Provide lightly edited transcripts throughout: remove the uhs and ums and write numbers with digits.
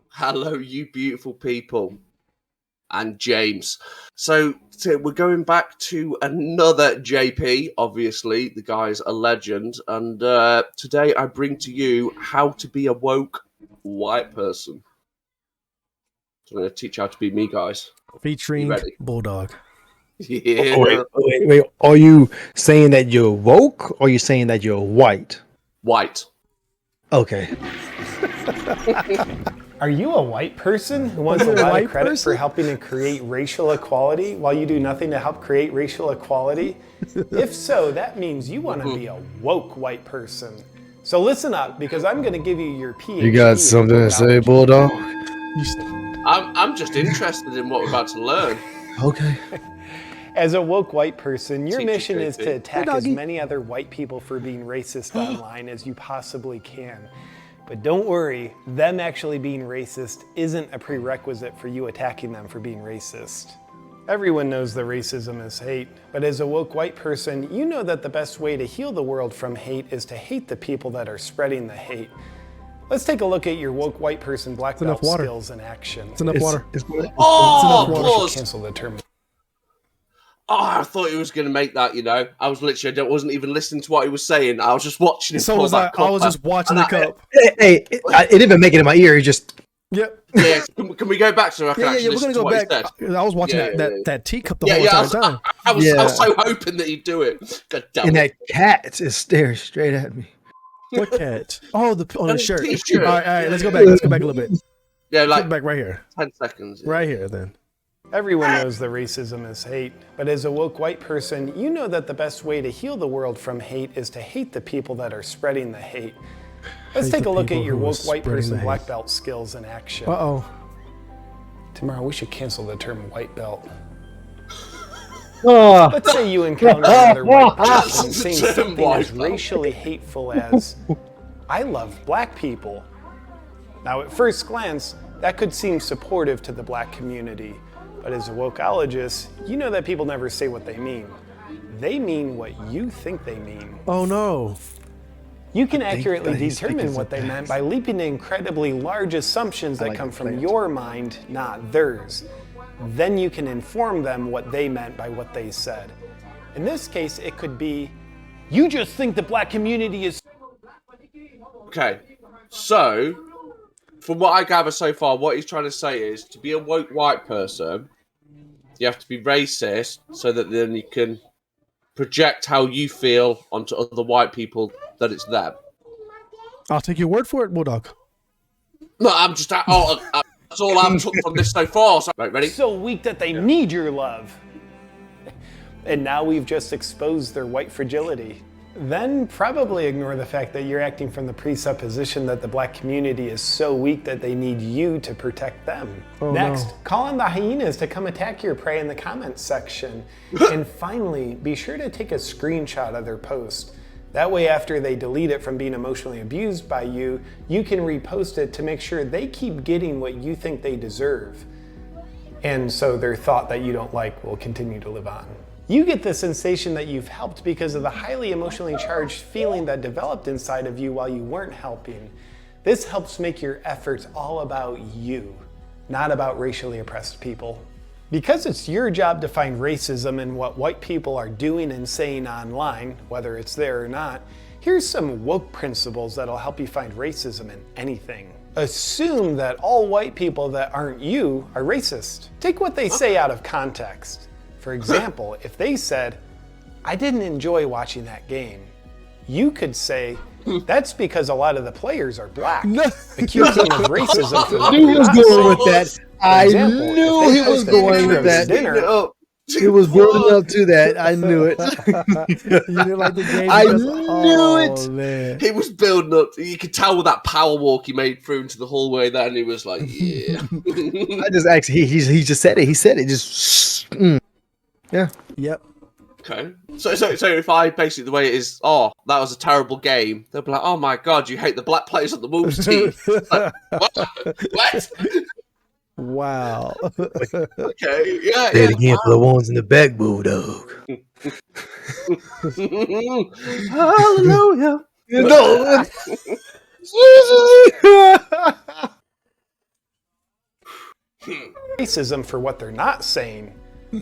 Hello, you beautiful people. And James. So we're going back to another JP, obviously. The guy's a legend. And today I bring to you how to be a woke white person. So I'm going to teach you how to be me, guys. Featuring BullDog. Yeah. Oh, wait. Are you saying that you're woke or are you saying that you're white? White. Okay. Are you a white person who wants a lot of credit for helping to create racial equality while you do nothing to help create racial equality? If so, that means you want to be a woke white person. So listen up, because I'm going to give you your PhD. You got something to say, BullDog? I'm just interested in what we're about to learn. Okay. As a woke white person, your mission is to attack as many other white people for being racist online as you possibly can. But don't worry, them actually being racist isn't a prerequisite for you attacking them for being racist. Everyone knows that racism is hate, but as a woke white person, you know that the best way to heal the world from hate is to hate the people that are spreading the hate. Let's take a look at your woke white person black belt skills in action. It's enough water. Pause. Cancel the term. Oh, I thought he was going to make that, you know. I was literally, I wasn't even listening to what he was saying. I was just watching it. So was I. I was just watching the cup. Hey, it didn't even make it in my ear. It just... Yep. Yeah, can we go back to it? Yeah, we're going to go back. I was watching that teacup the whole entire time. I was so hoping that he'd do it. God damn and it. that cat is staring straight at me. What cat? Oh, on the shirt. All right, let's go back. Let's go back a little bit. Yeah, like back right here. 10 seconds. Right here, then. Everyone knows that racism is hate, but as a woke white person, you know that the best way to heal the world from hate is to hate the people that are spreading the hate. Let's take a look at your woke white person black belt skills in action. Tomorrow we should cancel the term white belt. Let's say you encounter another white person saying something as racially hateful as, "I love black people." Now at first glance, that could seem supportive to the black community. But as a wokeologist, you know that people never say what they mean. They mean what you think they mean. Oh no. You can accurately determine what they meant by leaping to incredibly large assumptions that come from your mind, not theirs. Then you can inform them what they meant by what they said. In this case, it could be, "You just think the black community is..." Okay, so from what I gather so far, what he's trying to say is to be a woke white person, you have to be racist so that then you can project how you feel onto other white people that it's them. I'll take your word for it, BullDog. No, I'm just... that's all I've took from this so far. So, right, ready? So weak that they need your love. And now we've just exposed their white fragility. Then probably ignore the fact that you're acting from the presupposition that the black community is so weak that they need you to protect them. Next, call on the hyenas to come attack your prey in the comments section. And finally, be sure to take a screenshot of their post. That way, after they delete it from being emotionally abused by you, you can repost it to make sure they keep getting what you think they deserve. And so their thought that you don't like will continue to live on. You get the sensation that you've helped because of the highly emotionally charged feeling that developed inside of you while you weren't helping. This helps make your efforts all about you, not about racially oppressed people. Because it's your job to find racism in what white people are doing and saying online, whether it's there or not, here's some woke principles that'll help you find racism in anything. Assume that all white people that aren't you are racist. Take what they say out of context. For example, if they said, "I didn't enjoy watching that game," you could say, "That's because a lot of the players are black," accusing of racism for I knew he was going with that. I knew he was going with that. He was building up to that. I knew it. You didn't like the game? I knew it. Man. He was building up. You could tell with that power walk he made through into the hallway there, and he was like, "Yeah." I just actually, he just said it. He said it. Just, yeah. Yep. Okay. So if I basically the way it is, "Oh, that was a terrible game," they'll be like, "Oh my god, you hate the black players on the Wolves team." Like, what? Wow. Okay. Yeah. Say it again for the ones in the back, BullDog. Hallelujah. No. racism for what they're not saying.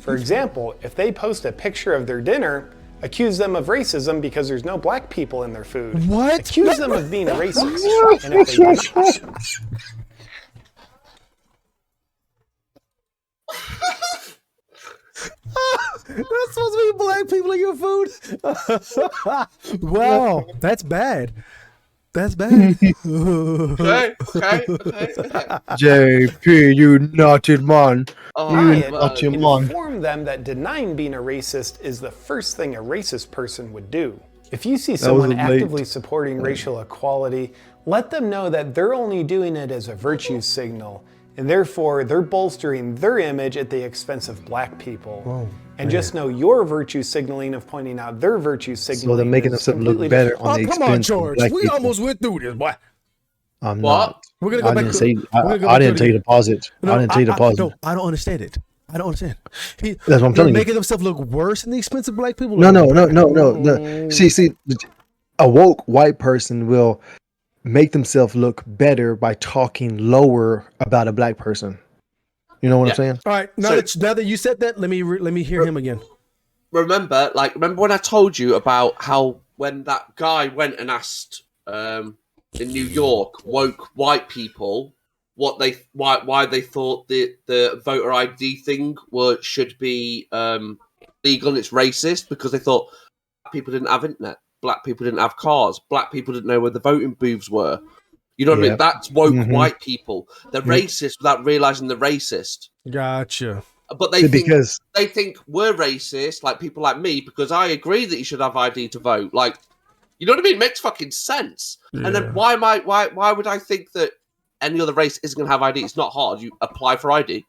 For example, if they post a picture of their dinner, accuse them of racism because there's no black people in their food. What? Accuse them of being racist. And if they There's supposed to be black people in your food. Wow, that's bad. That's bad. Okay. JP, you naughty man. Inform them that denying being a racist is the first thing a racist person would do. If you see someone actively supporting racial equality, let them know that they're only doing it as a virtue signal, and therefore they're bolstering their image at the expense of black people. Whoa, and just know your virtue signaling of pointing out their virtue signaling. So they're making themselves look better on the expense. Come on, George. We people. Almost went through this, boy. I'm not. We're gonna go back. I didn't tell you to pause it. No, I didn't tell you to pause it. No, I don't understand it. I don't understand. That's what I'm telling you. Making themselves look worse than the expensive black people. No. See, a woke white person will make themselves look better by talking lower about a black person. You know what I'm saying? All right. Now that you said that, let me hear him again. Remember when I told you about how when that guy went and asked in New York woke white people why they thought the voter ID thing should be legal and it's racist because they thought black people didn't have internet, black people didn't have cars, black people didn't know where the voting booths were. You know what I mean? That's woke white people. They're racist without realizing they're racist. Gotcha. But they think we're racist, like people like me, because I agree that you should have ID to vote. Like, you know what I mean? It makes fucking sense. Yeah. And then why would I think that any other race isn't going to have ID? It's not hard. You apply for ID,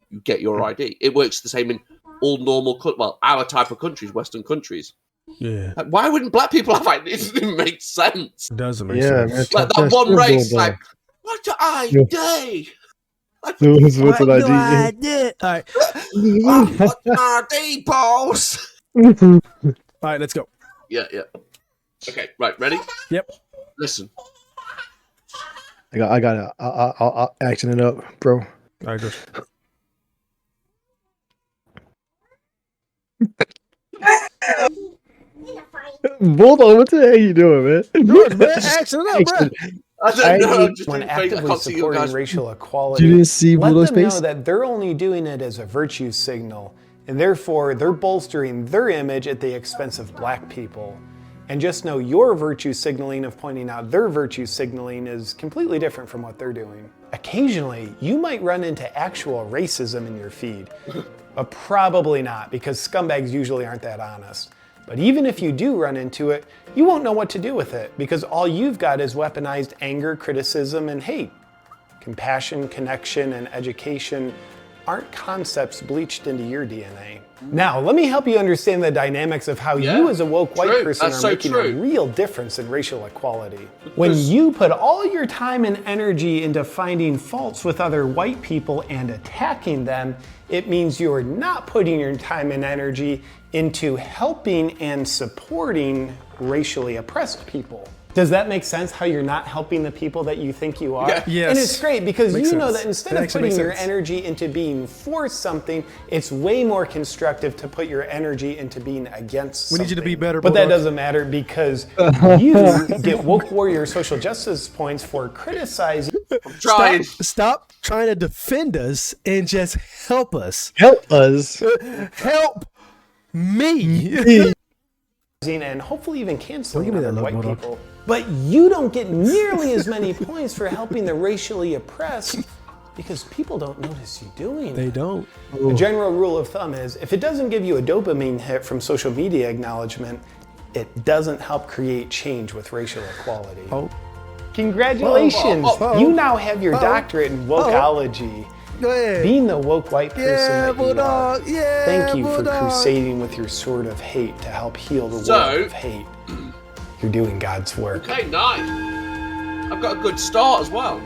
you get your ID. It works the same in all normal, our type of countries, Western countries. Yeah. Like, why wouldn't black people have ID? It doesn't make sense. It doesn't make sense. Like that one race, like, what's your ID? What's an ID? All right. What's my ID, boss? All right, let's go. Yeah. Okay, right, ready? Yep. Listen. I got I'll action it up, bro. All right, good. BullDog, what the hell are you doing, man? George, man, action it up, bro. I don't know. When actively supporting racial equality, you didn't see let BullDog's them know face? that they're only doing it as a virtue signal, and therefore they're bolstering their image at the expense of black people. And just know your virtue signaling of pointing out their virtue signaling is completely different from what they're doing. Occasionally, you might run into actual racism in your feed, but probably not, because scumbags usually aren't that honest. But even if you do run into it, you won't know what to do with it, because all you've got is weaponized anger, criticism, and hate. Compassion, connection, and education aren't concepts bleached into your DNA. Now, let me help you understand the dynamics of how you as a woke white person are making a real difference in racial equality. When you put all your time and energy into finding faults with other white people and attacking them, it means you're not putting your time and energy into helping and supporting racially oppressed people. Does that make sense, how you're not helping the people that you think you are? Yeah. Yes. And it's great because Makes you know sense. that instead of putting your energy into being for something, it's way more constructive to put your energy into being against something. We need you to be better, But that BullDog. doesn't matter because you get woke warrior social justice points for criticizing. Stop trying to defend us and just help us. Help us. Help me. And hopefully even canceling Don't give me other that white look, people. But you don't get nearly as many points for helping the racially oppressed because people don't notice you doing it. They don't. The general rule of thumb is if it doesn't give you a dopamine hit from social media acknowledgement, it doesn't help create change with racial equality. Congratulations! You now have your doctorate in wokeology. Go ahead. Being the woke white person that you are, BullDog. thank you for BullDog. crusading with your sword of hate to help heal the world of hate. You're doing God's work. Okay, nice. I've got a good start as well.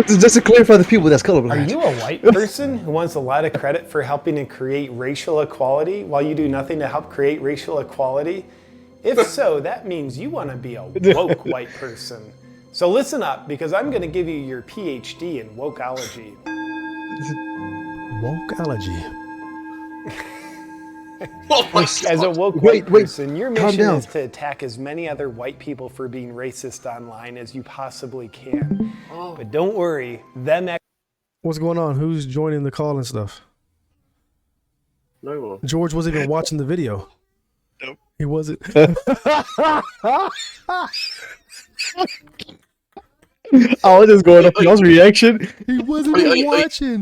Just to clarify the people that's colorblind. Are you a white person who wants a lot of credit for helping to create racial equality while you do nothing to help create racial equality? If so, that means you want to be a woke white person. So listen up, because I'm going to give you your PhD in wokeology. Wokeology. Oh my As a God. woke Wait, white wait, person, your calm mission down. is to attack as many other white people for being racist online as you possibly can. Oh, But don't worry, them What's going on? Who's joining the call and stuff? no one. George wasn't even watching the video. Nope. He wasn't. I was just going off y'all's reaction. He wasn't Are you- even are you- watching.